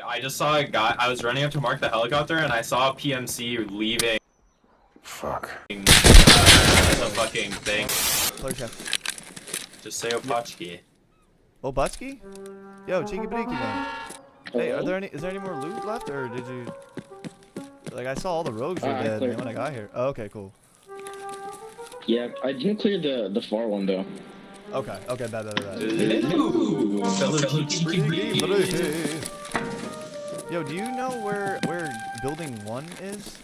I just saw a guy. I was running up to mark the helicopter, and I saw a PMC leaving. Fuck. The fucking thing. Clear chef. Just say Opachki. Obutsky? Yo, cheeky breaky man. Hey, is there any more loot left, or did you? Like, I saw all the rogues were dead man, when I got here. Oh, okay, cool. Yeah, I didn't clear the far one though. Okay, bad. Ooh, fellow cheeky breaky. Yo, do you know where building 1 is?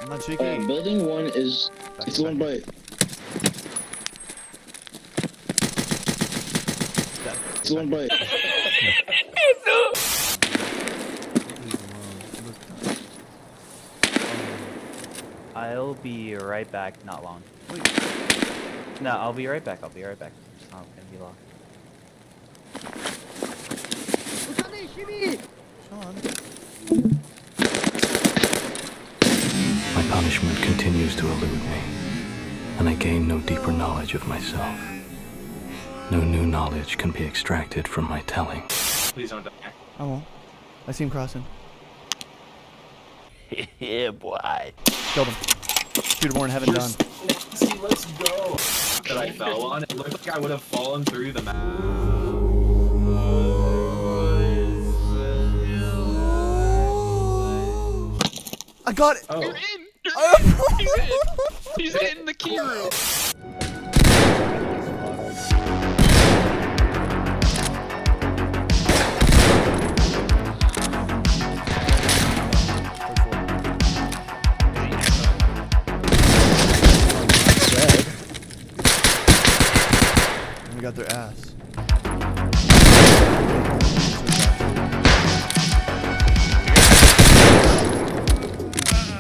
I'm not cheeky. Building 1 is it's the one by. It's the one by. I'll be right back, not long. Wait. No, I'll be right back. It's not gonna be long. Sean. My punishment continues to elude me, and I gain no deeper knowledge of myself. No new knowledge can be extracted from my telling. Please don't die. I won't. I see him crossing. Yeah, boy. Killed him. Peter Warren, heaven done. Let's go. That I fell on. It looked like I would have fallen through the map. I got it. Oh. You're in! He's in the key room! We got their ass.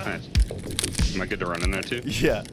Nice. Am I good to run in there too? Yeah.